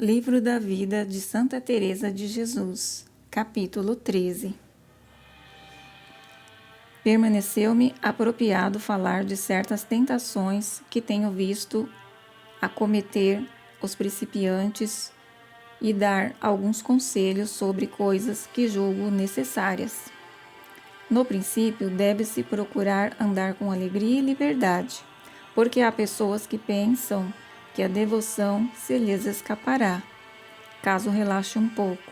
Livro da Vida de Santa Teresa de Jesus, capítulo 13. Permaneceu-me apropriado falar de certas tentações que tenho visto acometer os principiantes e dar alguns conselhos sobre coisas que julgo necessárias. No princípio, deve-se procurar andar com alegria e liberdade, porque há pessoas que pensam que a devoção se lhes escapará, caso relaxe um pouco.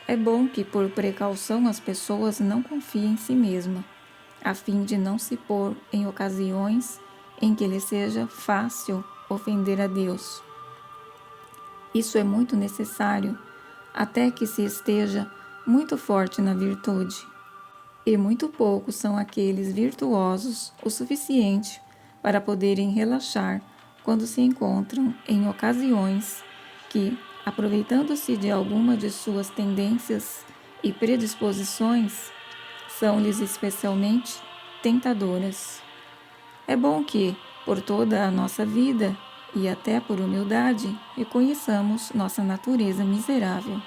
É bom que, por precaução, as pessoas não confiem em si mesmas, a fim de não se pôr em ocasiões em que lhe seja fácil ofender a Deus. Isso é muito necessário, até que se esteja muito forte na virtude. E muito poucos são aqueles virtuosos o suficiente para poderem relaxar quando se encontram em ocasiões que, aproveitando-se de alguma de suas tendências e predisposições, são-lhes especialmente tentadoras. É bom que, por toda a nossa vida, e até por humildade, reconheçamos nossa natureza miserável.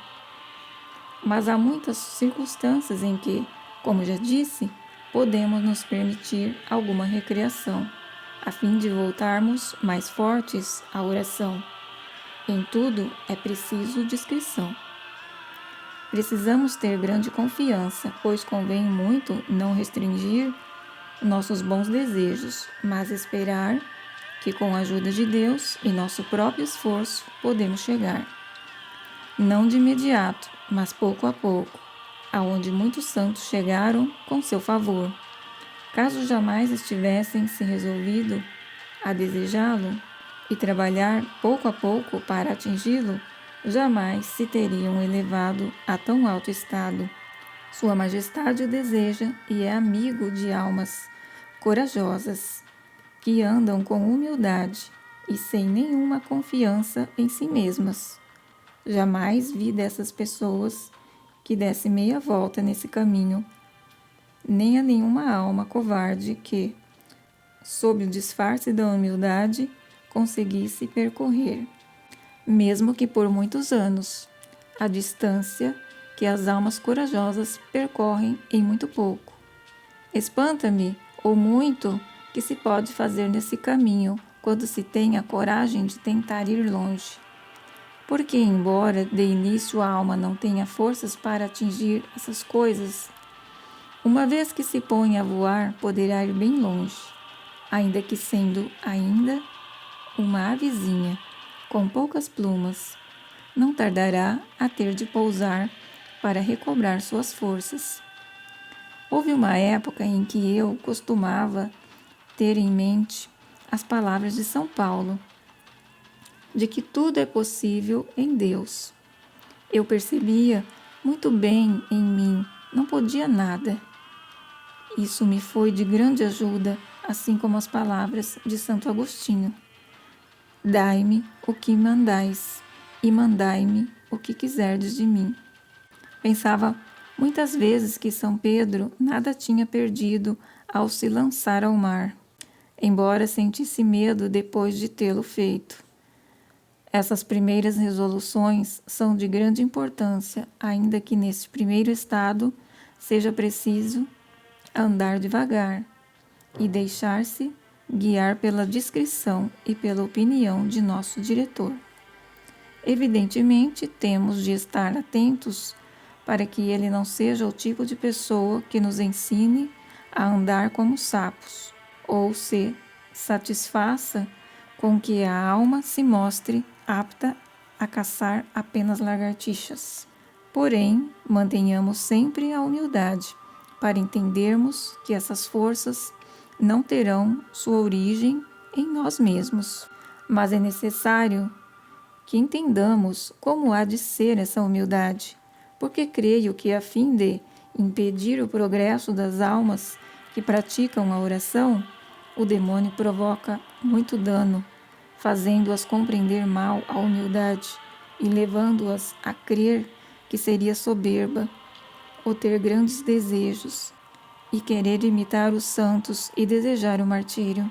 Mas há muitas circunstâncias em que, como já disse, podemos nos permitir alguma recreação, a fim de voltarmos mais fortes à oração. Em tudo é preciso discrição. Precisamos ter grande confiança, pois convém muito não restringir nossos bons desejos, mas esperar que com a ajuda de Deus e nosso próprio esforço podemos chegar. Não de imediato, mas pouco a pouco, aonde muitos santos chegaram com seu favor. Caso jamais estivessem se resolvido a desejá-lo e trabalhar pouco a pouco para atingi-lo, jamais se teriam elevado a tão alto estado. Sua Majestade o deseja e é amigo de almas corajosas, que andam com humildade e sem nenhuma confiança em si mesmas. Jamais vi dessas pessoas que desse meia volta nesse caminho, nem a nenhuma alma covarde que, sob o disfarce da humildade, conseguisse percorrer, mesmo que por muitos anos, a distância que as almas corajosas percorrem em muito pouco. Espanta-me o muito que se pode fazer nesse caminho quando se tem a coragem de tentar ir longe. Porque, embora de início a alma não tenha forças para atingir essas coisas, uma vez que se põe a voar, poderá ir bem longe, ainda que sendo ainda uma avezinha, com poucas plumas, não tardará a ter de pousar para recobrar suas forças. Houve uma época em que eu costumava ter em mente as palavras de São Paulo, de que tudo é possível em Deus. Eu percebia muito bem em mim, não podia nada. Isso me foi de grande ajuda, assim como as palavras de Santo Agostinho. Dai-me o que mandais, e mandai-me o que quiserdes de mim. Pensava muitas vezes que São Pedro nada tinha perdido ao se lançar ao mar, embora sentisse medo depois de tê-lo feito. Essas primeiras resoluções são de grande importância, ainda que nesse primeiro estado seja preciso andar devagar e deixar-se guiar pela discrição e pela opinião de nosso diretor. Evidentemente, temos de estar atentos para que ele não seja o tipo de pessoa que nos ensine a andar como sapos, ou se satisfaça com que a alma se mostre apta a caçar apenas lagartixas. Porém, mantenhamos sempre a humildade, para entendermos que essas forças não terão sua origem em nós mesmos, mas é necessário que entendamos como há de ser essa humildade, porque creio que a fim de impedir o progresso das almas que praticam a oração, o demônio provoca muito dano, fazendo-as compreender mal a humildade e levando-as a crer que seria soberba ou ter grandes desejos e querer imitar os santos e desejar o martírio.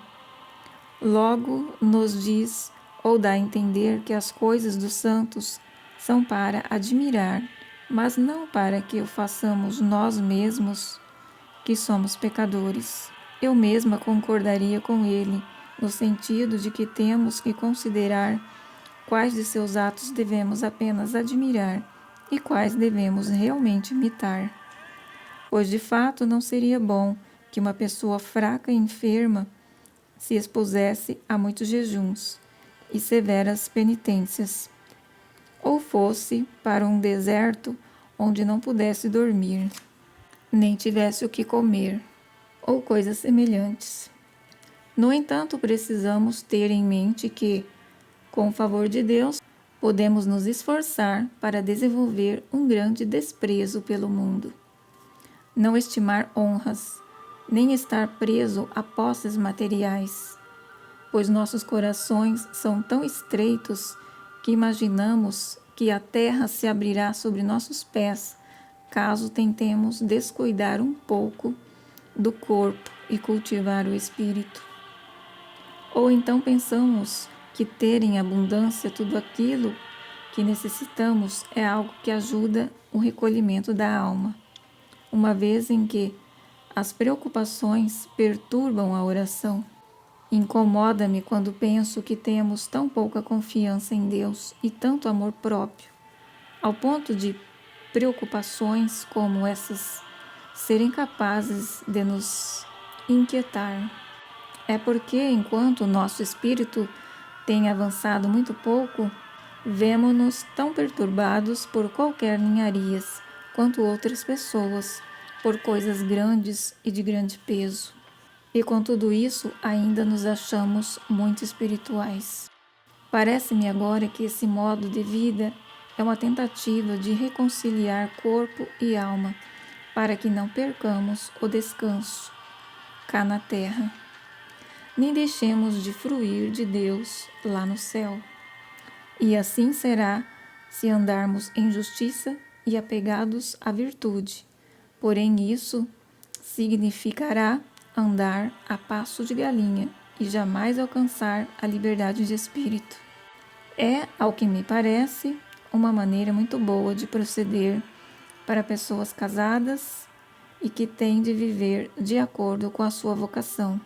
Logo nos diz ou dá a entender que as coisas dos santos são para admirar, mas não para que o façamos nós mesmos, que somos pecadores. Eu mesma concordaria com ele, no sentido de que temos que considerar quais de seus atos devemos apenas admirar e quais devemos realmente imitar. Pois de fato não seria bom que uma pessoa fraca e enferma se expusesse a muitos jejuns e severas penitências, ou fosse para um deserto onde não pudesse dormir, nem tivesse o que comer, ou coisas semelhantes. No entanto, precisamos ter em mente que, com o favor de Deus, podemos nos esforçar para desenvolver um grande desprezo pelo mundo. Não estimar honras, nem estar preso a posses materiais, pois nossos corações são tão estreitos que imaginamos que a terra se abrirá sobre nossos pés caso tentemos descuidar um pouco do corpo e cultivar o espírito. Ou então pensamos que ter em abundância tudo aquilo que necessitamos é algo que ajuda o recolhimento da alma, uma vez em que as preocupações perturbam a oração. Incomoda-me quando penso que temos tão pouca confiança em Deus e tanto amor próprio, ao ponto de preocupações como essas serem capazes de nos inquietar. É porque, enquanto o nosso espírito tem avançado muito pouco, vemo-nos tão perturbados por qualquer ninharias quanto outras pessoas, por coisas grandes e de grande peso. E com tudo isso, ainda nos achamos muito espirituais. Parece-me agora que esse modo de vida é uma tentativa de reconciliar corpo e alma, para que não percamos o descanso cá na terra, nem deixemos de fruir de Deus lá no céu. E assim será se andarmos em justiça e apegados à virtude. Porém, isso significará andar a passo de galinha e jamais alcançar a liberdade de espírito. É, ao que me parece, uma maneira muito boa de proceder para pessoas casadas e que têm de viver de acordo com a sua vocação.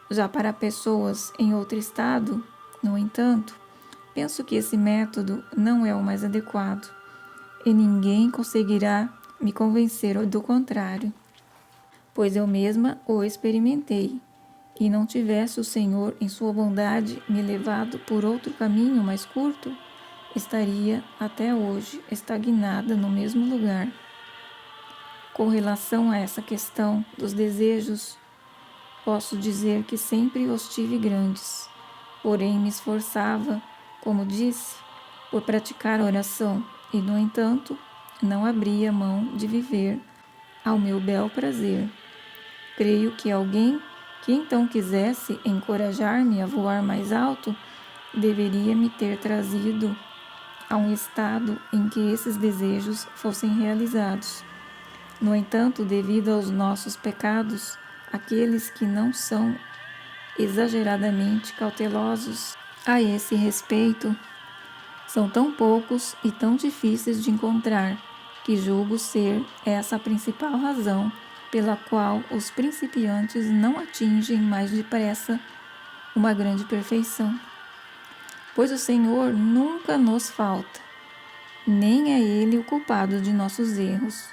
Já para pessoas em outro estado, no entanto, penso que esse método não é o mais adequado e ninguém conseguirá me convencer do contrário, pois eu mesma o experimentei, e não tivesse o Senhor em sua bondade me levado por outro caminho mais curto, estaria até hoje estagnada no mesmo lugar. Com relação a essa questão dos desejos, posso dizer que sempre os tive grandes, porém me esforçava, como disse, por praticar a oração e, no entanto, não abria mão de viver ao meu bel prazer. Creio que alguém que então quisesse encorajar-me a voar mais alto deveria me ter trazido a um estado em que esses desejos fossem realizados. No entanto, devido aos nossos pecados, aqueles que não são exageradamente cautelosos a esse respeito são tão poucos e tão difíceis de encontrar que julgo ser essa a principal razão pela qual os principiantes não atingem mais depressa uma grande perfeição. Pois o Senhor nunca nos falta, nem é Ele o culpado de nossos erros.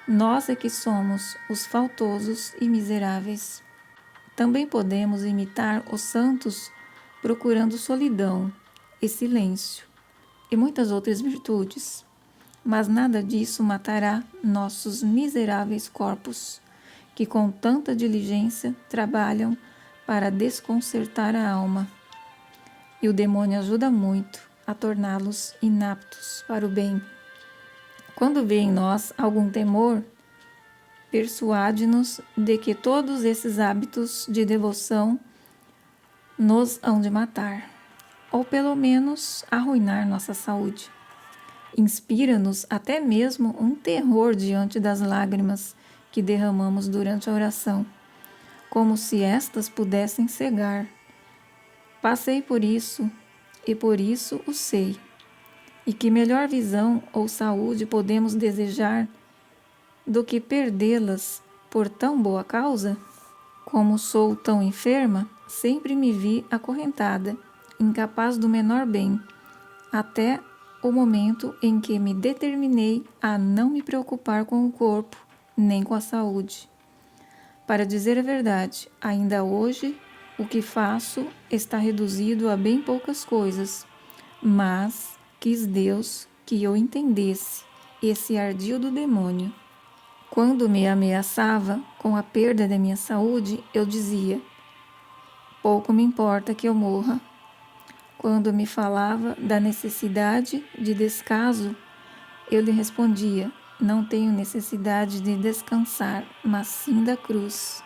Nós é que somos os faltosos e miseráveis. Também podemos imitar os santos procurando solidão e silêncio e muitas outras virtudes, mas nada disso matará nossos miseráveis corpos, que com tanta diligência trabalham para desconcertar a alma. E o demônio ajuda muito a torná-los inaptos para o bem. Quando vê em nós algum temor, persuade-nos de que todos esses hábitos de devoção nos hão de matar, ou pelo menos arruinar nossa saúde. Inspira-nos até mesmo um terror diante das lágrimas que derramamos durante a oração, como se estas pudessem cegar. Passei por isso e por isso o sei. E que melhor visão ou saúde podemos desejar do que perdê-las por tão boa causa? Como sou tão enferma, sempre me vi acorrentada, incapaz do menor bem, até o momento em que me determinei a não me preocupar com o corpo, nem com a saúde. Para dizer a verdade, ainda hoje, o que faço está reduzido a bem poucas coisas, mas quis Deus que eu entendesse esse ardil do demônio. Quando me ameaçava com a perda da minha saúde, eu dizia: pouco me importa que eu morra. Quando me falava da necessidade de descaso, eu lhe respondia: não tenho necessidade de descansar, mas sim da cruz.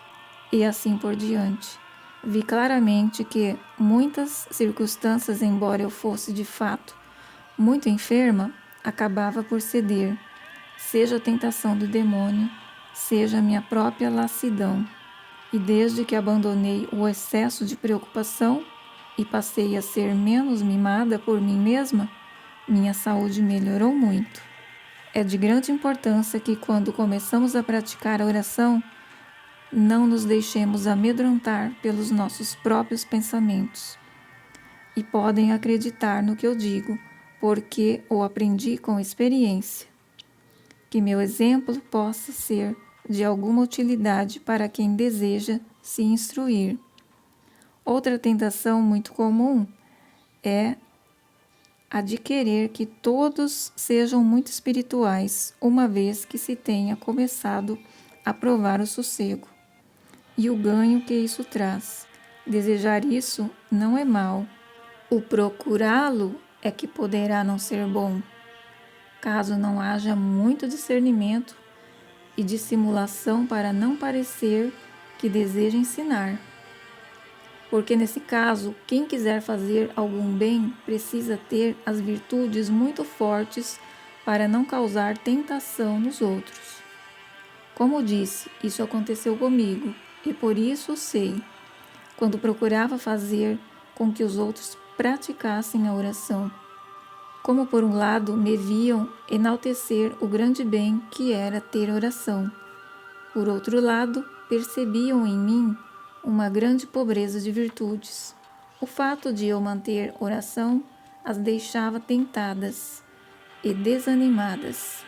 E assim por diante. Vi claramente que muitas circunstâncias, embora eu fosse de fato muito enferma, acabava por ceder, seja a tentação do demônio, seja a minha própria lassidão. E desde que abandonei o excesso de preocupação e passei a ser menos mimada por mim mesma, minha saúde melhorou muito. É de grande importância que, quando começamos a praticar a oração, não nos deixemos amedrontar pelos nossos próprios pensamentos. E podem acreditar no que eu digo, porque o aprendi com experiência. Que meu exemplo possa ser de alguma utilidade para quem deseja se instruir. Outra tentação muito comum é a de querer que todos sejam muito espirituais, uma vez que se tenha começado a provar o sossego e o ganho que isso traz. Desejar isso não é mal. O procurá-lo é que poderá não ser bom, caso não haja muito discernimento e dissimulação para não parecer que deseja ensinar. Porque nesse caso, quem quiser fazer algum bem precisa ter as virtudes muito fortes para não causar tentação nos outros. Como disse, isso aconteceu comigo e por isso sei, quando procurava fazer com que os outros praticassem a oração. Como por um lado me viam enaltecer o grande bem que era ter oração, por outro lado percebiam em mim uma grande pobreza de virtudes. O fato de eu manter oração as deixava tentadas e desanimadas,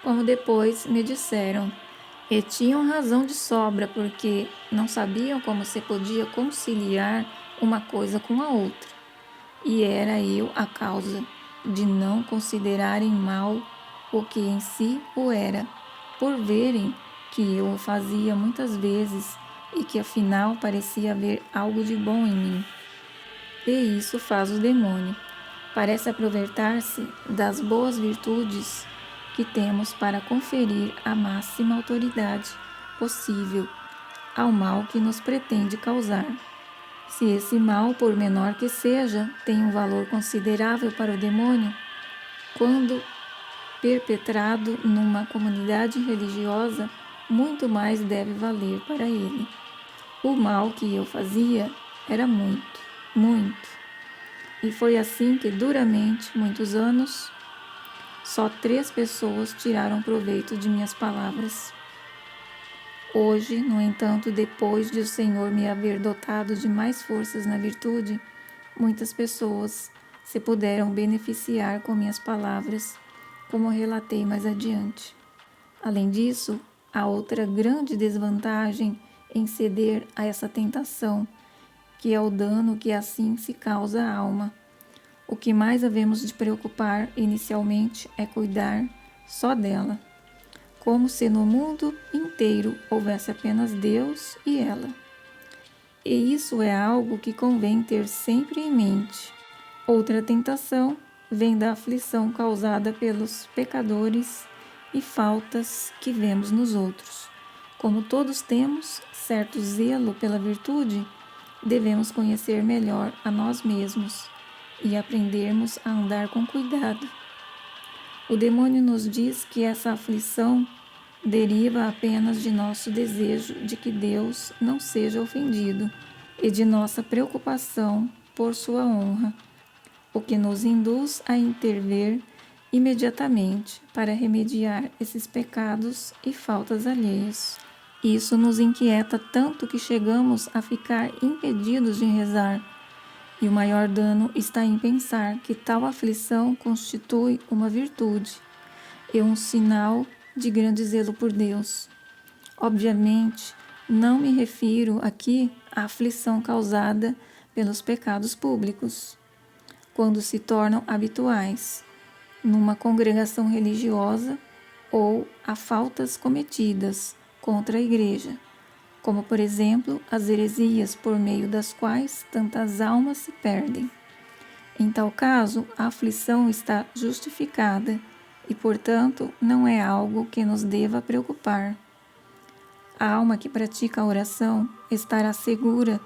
como depois me disseram, e tinham razão de sobra, porque não sabiam como se podia conciliar uma coisa com a outra, e era eu a causa de não considerarem mal o que em si o era, por verem que eu o fazia muitas vezes e que afinal parecia haver algo de bom em mim. E isso faz o demônio. Parece aproveitar-se das boas virtudes que temos para conferir a máxima autoridade possível ao mal que nos pretende causar. Se esse mal, por menor que seja, tem um valor considerável para o demônio, quando perpetrado numa comunidade religiosa, muito mais deve valer para ele. O mal que eu fazia era muito, muito. E foi assim que, duramente, muitos anos, só 3 pessoas tiraram proveito de minhas palavras. Hoje, no entanto, depois de o Senhor me haver dotado de mais forças na virtude, muitas pessoas se puderam beneficiar com minhas palavras, como relatei mais adiante. Além disso, há outra grande desvantagem em ceder a essa tentação, que é o dano que assim se causa à alma. O que mais havemos de preocupar inicialmente é cuidar só dela, como se no mundo inteiro houvesse apenas Deus e ela. E isso é algo que convém ter sempre em mente. Outra tentação vem da aflição causada pelos pecadores e faltas que vemos nos outros. Como todos temos certo zelo pela virtude, devemos conhecer melhor a nós mesmos e aprendermos a andar com cuidado. O demônio nos diz que essa aflição deriva apenas de nosso desejo de que Deus não seja ofendido e de nossa preocupação por sua honra. o que nos induz a intervir imediatamente para remediar esses pecados e faltas alheios. Isso nos inquieta tanto que chegamos a ficar impedidos de rezar, e o maior dano está em pensar que tal aflição constitui uma virtude e um sinal de grande zelo por Deus. Obviamente, não me refiro aqui à aflição causada pelos pecados públicos, quando se tornam habituais numa congregação religiosa, ou a faltas cometidas contra a Igreja, como, por exemplo, as heresias por meio das quais tantas almas se perdem. Em tal caso, a aflição está justificada e, portanto, não é algo que nos deva preocupar. A alma que pratica a oração estará segura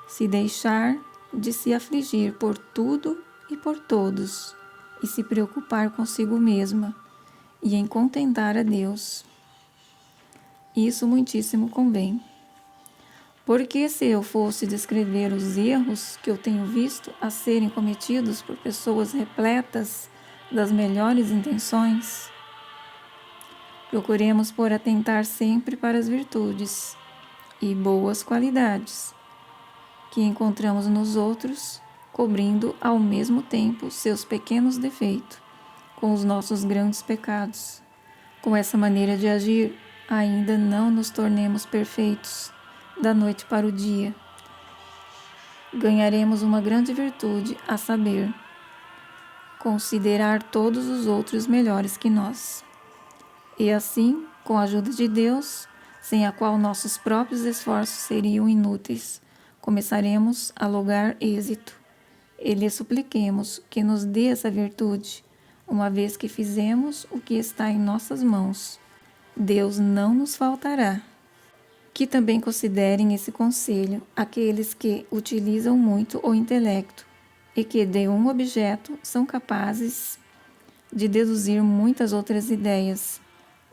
se deixar de se afligir por tudo e por todos, e se preocupar consigo mesma, e em contentar a Deus. Isso muitíssimo convém. Porque se eu fosse descrever os erros que eu tenho visto a serem cometidos por pessoas repletas das melhores intenções, procuremos por atentar sempre para as virtudes e boas qualidades que encontramos nos outros, cobrindo ao mesmo tempo seus pequenos defeitos com os nossos grandes pecados. Com essa maneira de agir, ainda não nos tornemos perfeitos da noite para o dia. Ganharemos uma grande virtude, a saber, considerar todos os outros melhores que nós. E assim, com a ajuda de Deus, sem a qual nossos próprios esforços seriam inúteis, começaremos a lograr êxito. E lhe supliquemos que nos dê essa virtude, uma vez que fizemos o que está em nossas mãos. Deus não nos faltará. Que também considerem esse conselho aqueles que utilizam muito o intelecto e que de um objeto são capazes de deduzir muitas outras ideias,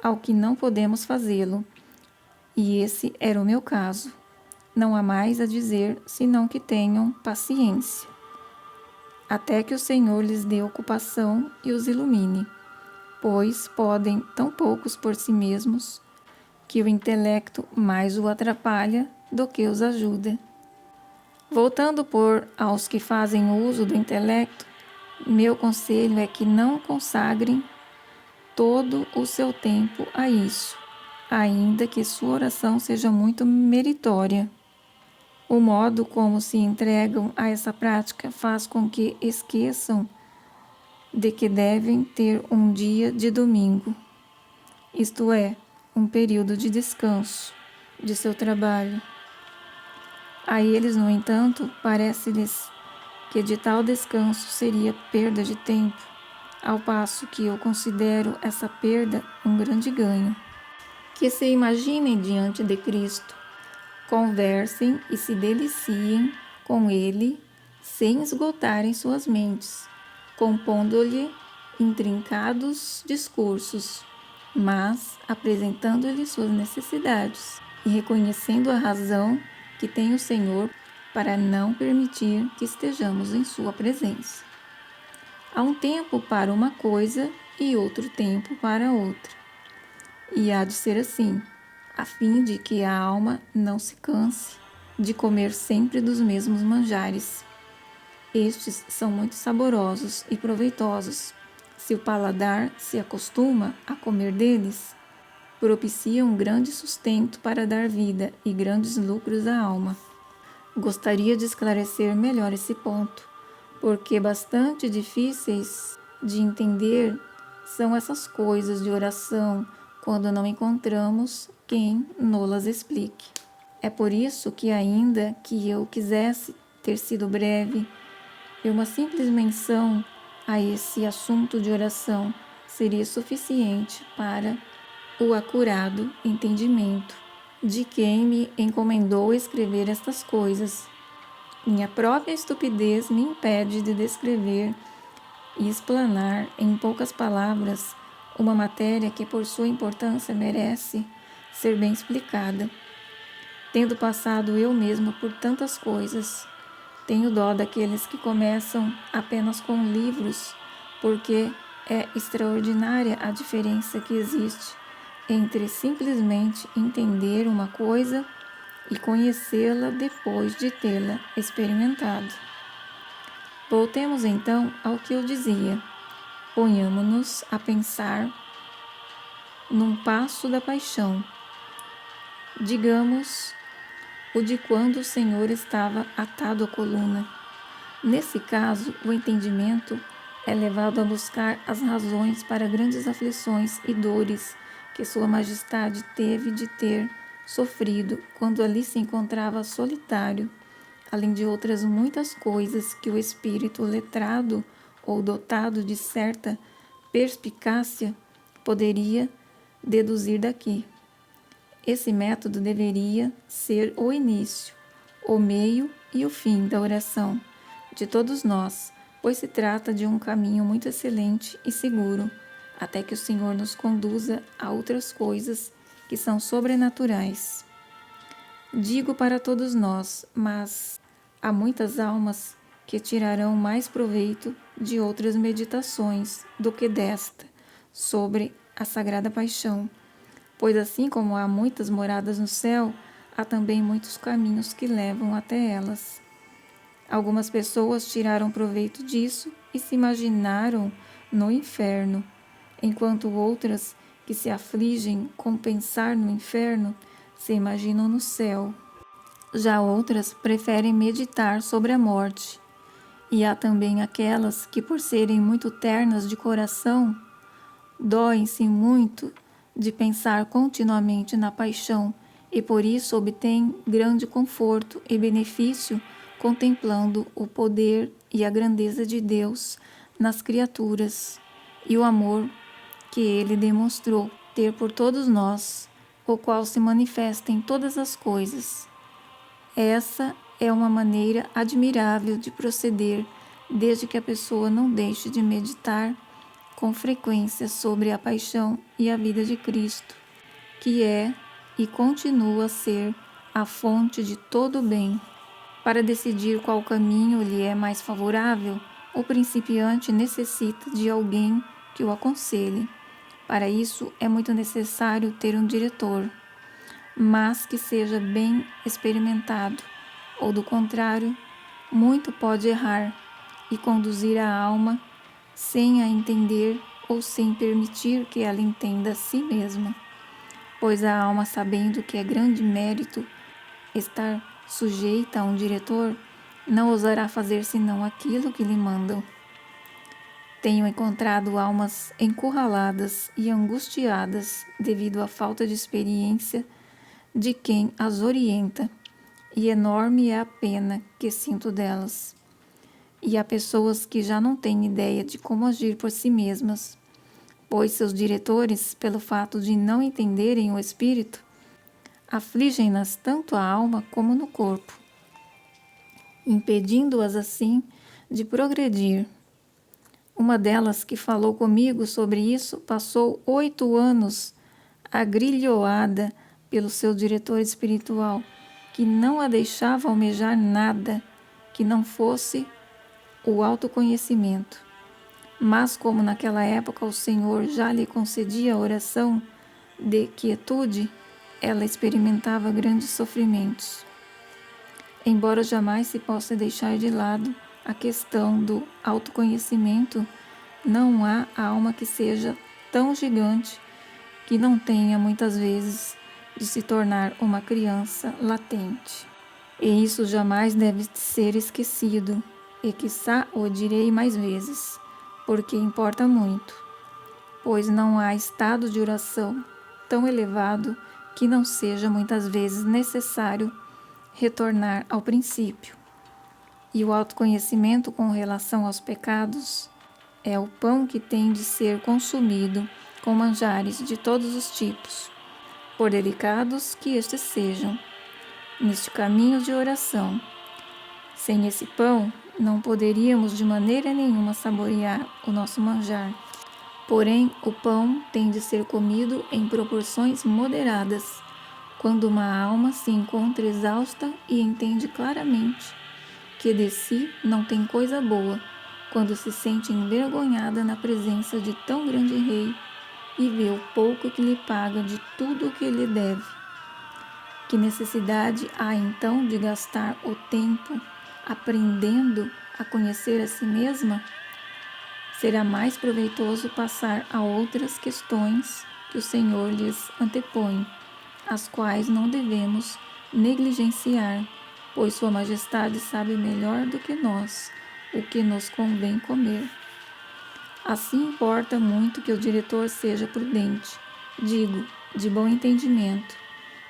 ao que não podemos fazê-lo. E esse era o meu caso. Não há mais a dizer, senão que tenham paciência, até que o Senhor lhes dê ocupação e os ilumine, pois podem tão poucos por si mesmos, que o intelecto mais o atrapalha do que os ajuda. Voltando aos que fazem uso do intelecto, meu conselho é que não consagrem todo o seu tempo a isso, ainda que sua oração seja muito meritória. O modo como se entregam a essa prática faz com que esqueçam de que devem ter um dia de domingo, isto é, um período de descanso de seu trabalho. A eles, no entanto, parece-lhes que de tal descanso seria perda de tempo, ao passo que eu considero essa perda um grande ganho. Que se imaginem diante de Cristo, conversem e se deliciem com Ele sem esgotarem suas mentes, compondo-lhe intrincados discursos, mas apresentando-lhe suas necessidades e reconhecendo a razão que tem o Senhor para não permitir que estejamos em sua presença. Há um tempo para uma coisa e outro tempo para outra. E há de ser assim, a fim de que a alma não se canse de comer sempre dos mesmos manjares. Estes são muito saborosos e proveitosos. Se o paladar se acostuma a comer deles, propiciam um grande sustento para dar vida e grandes lucros à alma. Gostaria de esclarecer melhor esse ponto, porque bastante difíceis de entender são essas coisas de oração quando não encontramos quem nos-las explique. É por isso que, ainda que eu quisesse ter sido breve, uma simples menção a esse assunto de oração seria suficiente para o acurado entendimento de quem me encomendou escrever estas coisas. Minha própria estupidez me impede de descrever e explanar em poucas palavras uma matéria que por sua importância merece ser bem explicada. Tendo passado eu mesma por tantas coisas, Tenho dó daqueles que começam apenas com livros, porque é extraordinária a diferença que existe entre simplesmente entender uma coisa e conhecê-la depois de tê-la experimentado. Voltemos então ao que eu dizia. Ponhamo-nos a pensar num passo da paixão. Digamos, o de quando o Senhor estava atado à coluna. Nesse caso, o entendimento é levado a buscar as razões para grandes aflições e dores que Sua Majestade teve de ter sofrido quando ali se encontrava solitário, além de outras muitas coisas que o espírito letrado ou dotado de certa perspicácia poderia deduzir daqui. Esse método deveria ser o início, o meio e o fim da oração de todos nós, pois se trata de um caminho muito excelente e seguro, até que o Senhor nos conduza a outras coisas que são sobrenaturais. Digo para todos nós, mas há muitas almas que tirarão mais proveito de outras meditações do que desta, sobre a Sagrada Paixão, pois assim como há muitas moradas no céu, há também muitos caminhos que levam até elas. Algumas pessoas tiraram proveito disso e se imaginaram no inferno, enquanto outras, que se afligem com pensar no inferno, se imaginam no céu. Já outras preferem meditar sobre a morte. E há também aquelas que, por serem muito ternas de coração, doem-se muito de pensar continuamente na paixão e por isso obtêm grande conforto e benefício contemplando o poder e a grandeza de Deus nas criaturas e o amor que Ele demonstrou ter por todos nós, o qual se manifesta em todas as coisas. Essa é uma maneira admirável de proceder, desde que a pessoa não deixe de meditar com frequência sobre a paixão e a vida de Cristo, que é e continua a ser a fonte de todo o bem. Para decidir qual caminho lhe é mais favorável, o principiante necessita de alguém que o aconselhe. Para isso, é muito necessário ter um diretor, mas que seja bem experimentado, ou do contrário, muito pode errar e conduzir a alma sem a entender ou sem permitir que ela entenda a si mesma, pois a alma, sabendo que é grande mérito estar sujeita a um diretor, não ousará fazer senão aquilo que lhe mandam. Tenho encontrado almas encurraladas e angustiadas devido à falta de experiência de quem as orienta, e enorme é a pena que sinto delas. E há pessoas que já não têm ideia de como agir por si mesmas, pois seus diretores, pelo fato de não entenderem o espírito, afligem-nas tanto a alma como no corpo, impedindo-as assim de progredir. Uma delas que falou comigo sobre isso passou 8 anos agrilhoada pelo seu diretor espiritual, que não a deixava almejar nada que não fosse o autoconhecimento. Mas como naquela época o Senhor já lhe concedia a oração de quietude, ela experimentava grandes sofrimentos. Embora jamais se possa deixar de lado a questão do autoconhecimento, não há alma que seja tão gigante que não tenha muitas vezes de se tornar uma criança latente. E isso jamais deve ser esquecido, e quiçá o direi mais vezes, porque importa muito, pois não há estado de oração tão elevado que não seja muitas vezes necessário retornar ao princípio. E o autoconhecimento com relação aos pecados é o pão que tem de ser consumido com manjares de todos os tipos, por delicados que estes sejam, neste caminho de oração. Sem esse pão, não poderíamos de maneira nenhuma saborear o nosso manjar. Porém, o pão tem de ser comido em proporções moderadas, quando uma alma se encontra exausta e entende claramente que de si não tem coisa boa, quando se sente envergonhada na presença de tão grande rei e vê o pouco que lhe paga de tudo o que lhe deve. Que necessidade há então de gastar o tempo aprendendo a conhecer a si mesma? Será mais proveitoso passar a outras questões que o Senhor lhes antepõe, as quais não devemos negligenciar, pois Sua Majestade sabe melhor do que nós o que nos convém comer. Assim importa muito que o diretor seja prudente, digo, de bom entendimento,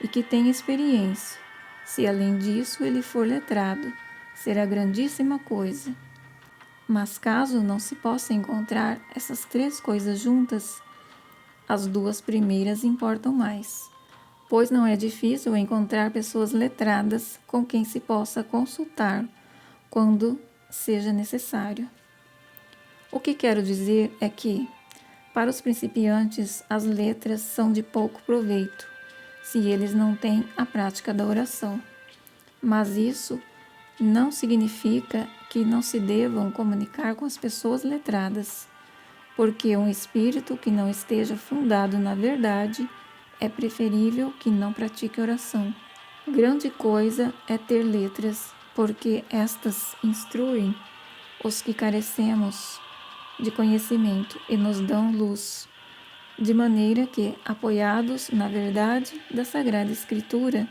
e que tenha experiência. Se além disso ele for letrado, será grandíssima coisa. Mas caso não se possa encontrar essas 3 coisas juntas, as 2 primeiras importam mais, pois não é difícil encontrar pessoas letradas com quem se possa consultar quando seja necessário. O que quero dizer é que, para os principiantes, as letras são de pouco proveito, se eles não têm a prática da oração. Mas isso não significa que não se devam comunicar com as pessoas letradas, porque um espírito que não esteja fundado na verdade é preferível que não pratique oração. Grande coisa é ter letras, porque estas instruem os que carecemos de conhecimento e nos dão luz, de maneira que, apoiados na verdade da Sagrada Escritura,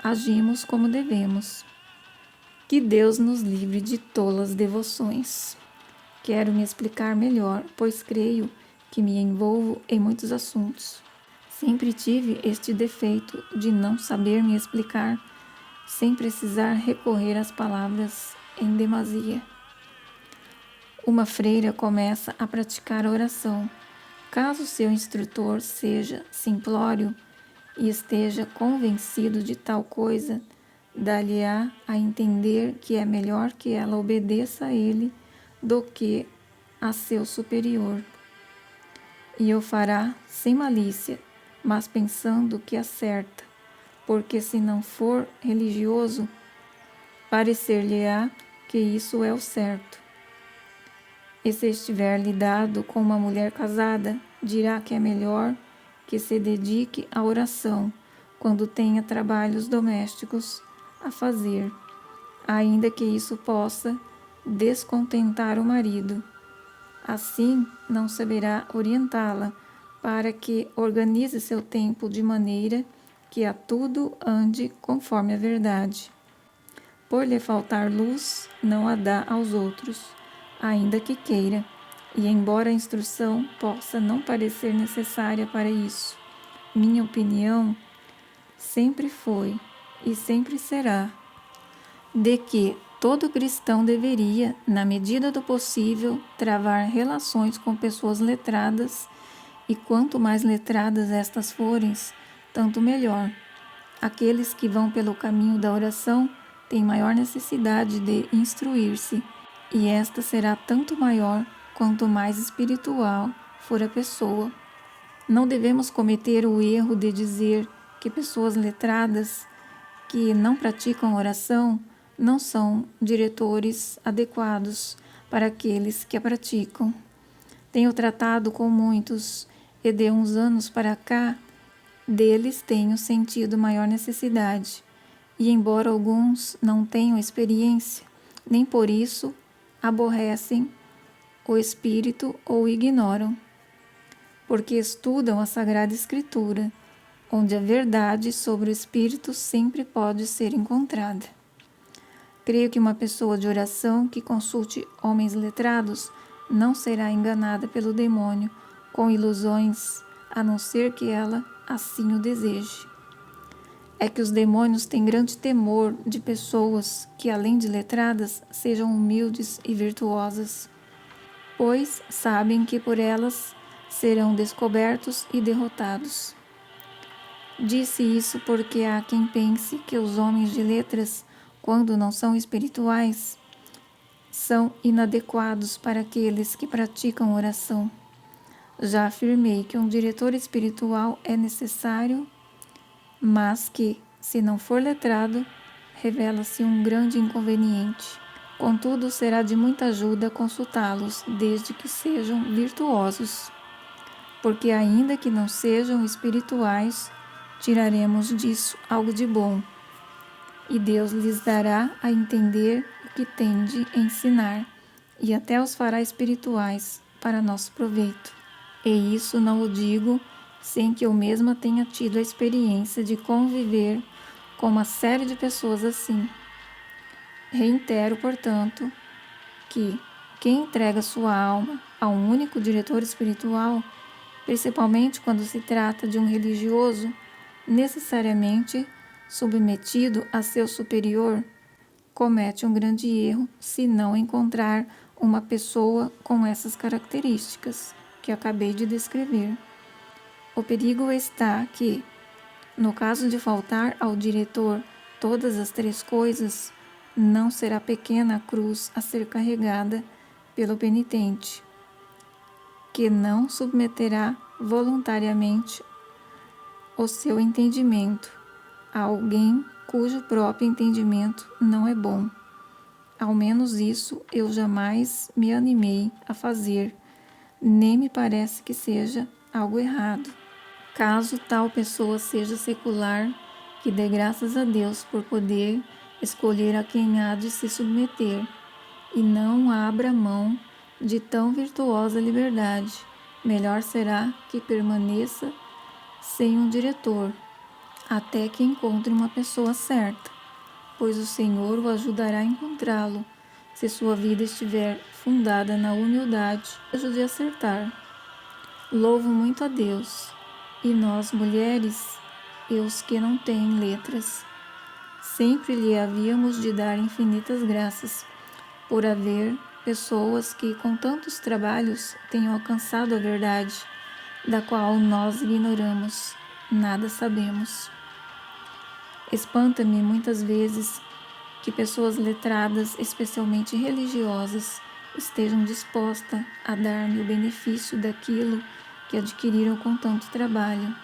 agimos como devemos. Que Deus nos livre de tolas devoções. Quero me explicar melhor, pois creio que me envolvo em muitos assuntos. Sempre tive este defeito de não saber me explicar sem precisar recorrer às palavras em demasia. Uma freira começa a praticar a oração. Caso seu instrutor seja simplório e esteja convencido de tal coisa, dar-lhe-á a entender que é melhor que ela obedeça a ele do que a seu superior. E o fará sem malícia, mas pensando que acerta, porque se não for religioso, parecer-lhe-á que isso é o certo. E se estiver lidado com uma mulher casada, dirá que é melhor que se dedique à oração quando tenha trabalhos domésticos a fazer, ainda que isso possa descontentar o marido. Assim, não saberá orientá-la para que organize seu tempo de maneira que a tudo ande conforme a verdade. Por lhe faltar luz, não a dá aos outros, ainda que queira, e embora a instrução possa não parecer necessária para isso, minha opinião sempre foi e sempre será de que todo cristão deveria, na medida do possível, travar relações com pessoas letradas, e quanto mais letradas estas forem, tanto melhor. Aqueles que vão pelo caminho da oração têm maior necessidade de instruir-se, e esta será tanto maior quanto mais espiritual for a pessoa. Não devemos cometer o erro de dizer que pessoas letradas que não praticam oração não são diretores adequados para aqueles que a praticam. Tenho tratado com muitos e de uns anos para cá, deles tenho sentido maior necessidade. E embora alguns não tenham experiência, nem por isso aborrecem o Espírito ou o ignoram, porque estudam a Sagrada Escritura, onde a verdade sobre o Espírito sempre pode ser encontrada. Creio que uma pessoa de oração que consulte homens letrados não será enganada pelo demônio com ilusões, a não ser que ela assim o deseje. É que os demônios têm grande temor de pessoas que, além de letradas, sejam humildes e virtuosas, pois sabem que por elas serão descobertos e derrotados. Disse isso porque há quem pense que os homens de letras, quando não são espirituais, são inadequados para aqueles que praticam oração. Já afirmei que um diretor espiritual é necessário, mas que, se não for letrado, revela-se um grande inconveniente. Contudo, será de muita ajuda consultá-los, desde que sejam virtuosos, porque ainda que não sejam espirituais, tiraremos disso algo de bom, e Deus lhes dará a entender o que tem de ensinar, e até os fará espirituais para nosso proveito. E isso não o digo sem que eu mesma tenha tido a experiência de conviver com uma série de pessoas assim. Reitero, portanto, que quem entrega sua alma a um único diretor espiritual, principalmente quando se trata de um religioso, necessariamente submetido a seu superior, comete um grande erro se não encontrar uma pessoa com essas características que acabei de descrever. O perigo está que, no caso de faltar ao diretor todas as três coisas, não será pequena a cruz a ser carregada pelo penitente, que não submeterá voluntariamente o seu entendimento a alguém cujo próprio entendimento não é bom. Ao menos isso eu jamais me animei a fazer, nem me parece que seja algo errado. Caso tal pessoa seja secular, que dê graças a Deus por poder escolher a quem há de se submeter, e não abra mão de tão virtuosa liberdade. Melhor será que permaneça sem um diretor, até que encontre uma pessoa certa, pois o Senhor o ajudará a encontrá-lo, se sua vida estiver fundada na humildade. Ajude a acertar. Louvo muito a Deus, e nós, mulheres, e os que não têm letras, sempre lhe havíamos de dar infinitas graças por haver pessoas que com tantos trabalhos tenham alcançado a verdade, da qual nós ignoramos, nada sabemos. Espanta-me muitas vezes que pessoas letradas, especialmente religiosas, estejam dispostas a dar-me o benefício daquilo que adquiriram com tanto trabalho,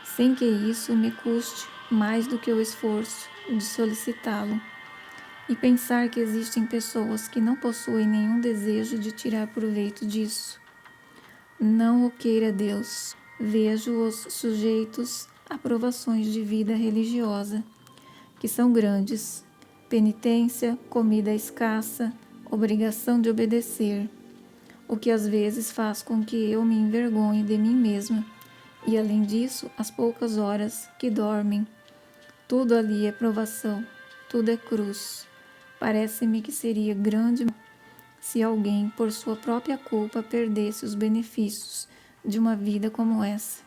sem que isso me custe mais do que o esforço de solicitá-lo. E pensar que existem pessoas que não possuem nenhum desejo de tirar proveito disso. Não o queira Deus. Vejo-os sujeitos a provações de vida religiosa, que são grandes: penitência, comida escassa, obrigação de obedecer, o que às vezes faz com que eu me envergonhe de mim mesma, e além disso, as poucas horas que dormem. Tudo ali é provação, tudo é cruz. Parece-me que seria grande se alguém, por sua própria culpa, perdesse os benefícios de uma vida como essa.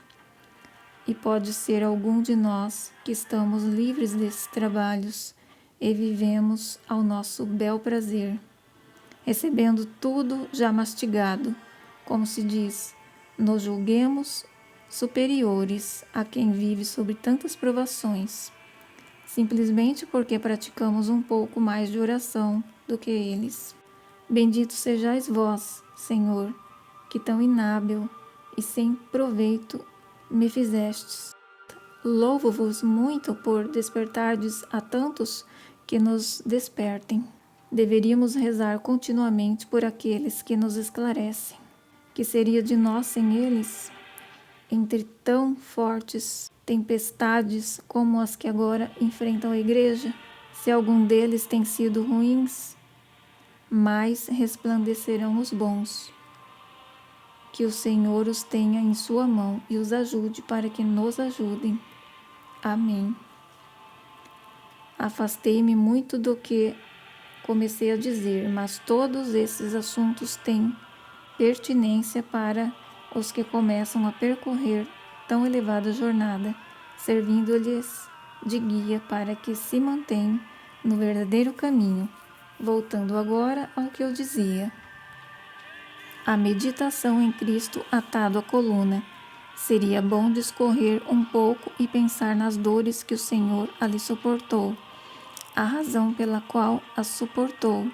E pode ser algum de nós que estamos livres desses trabalhos e vivemos ao nosso bel prazer, recebendo tudo já mastigado, como se diz, nos julguemos superiores a quem vive sob tantas provações, simplesmente porque praticamos um pouco mais de oração do que eles. Bendito sejais vós, Senhor, que tão inábil e sem proveito me fizestes. Louvo-vos muito por despertardes a tantos que nos despertem. Deveríamos rezar continuamente por aqueles que nos esclarecem. Que seria de nós sem eles? Entre tão fortes tempestades como as que agora enfrentam a Igreja, se algum deles tem sido ruins, mais resplandecerão os bons. Que o Senhor os tenha em sua mão e os ajude para que nos ajudem. Amém. Afastei-me muito do que comecei a dizer, mas todos esses assuntos têm pertinência para os que começam a percorrer tão elevada jornada, servindo-lhes de guia para que se mantenham no verdadeiro caminho. Voltando agora ao que eu dizia. A meditação em Cristo atado à coluna. Seria bom discorrer um pouco e pensar nas dores que o Senhor ali suportou, a razão pela qual as suportou,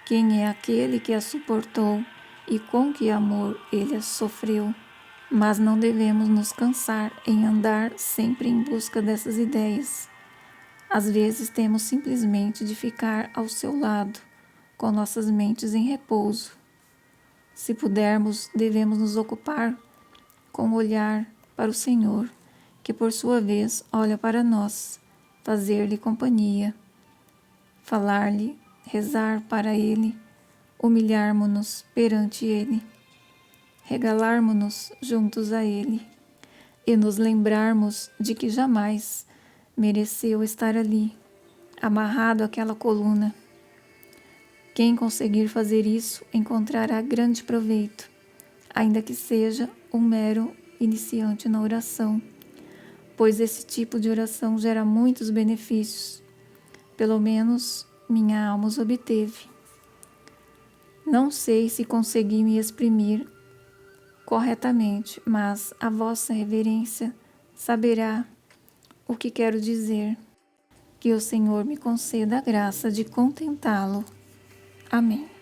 quem é aquele que as suportou e com que amor ele as sofreu. Mas não devemos nos cansar em andar sempre em busca dessas ideias. Às vezes temos simplesmente de ficar ao seu lado, com nossas mentes em repouso. Se pudermos, devemos nos ocupar com o olhar para o Senhor, que por sua vez olha para nós, fazer-lhe companhia, falar-lhe, rezar para Ele, humilharmo-nos perante Ele, regalarmo-nos juntos a Ele e nos lembrarmos de que jamais mereceu estar ali, amarrado àquela coluna. Quem conseguir fazer isso encontrará grande proveito, ainda que seja um mero iniciante na oração, pois esse tipo de oração gera muitos benefícios. Pelo menos minha alma os obteve. Não sei se consegui me exprimir corretamente, mas a vossa reverência saberá o que quero dizer. Que o Senhor me conceda a graça de contentá-lo. Amém.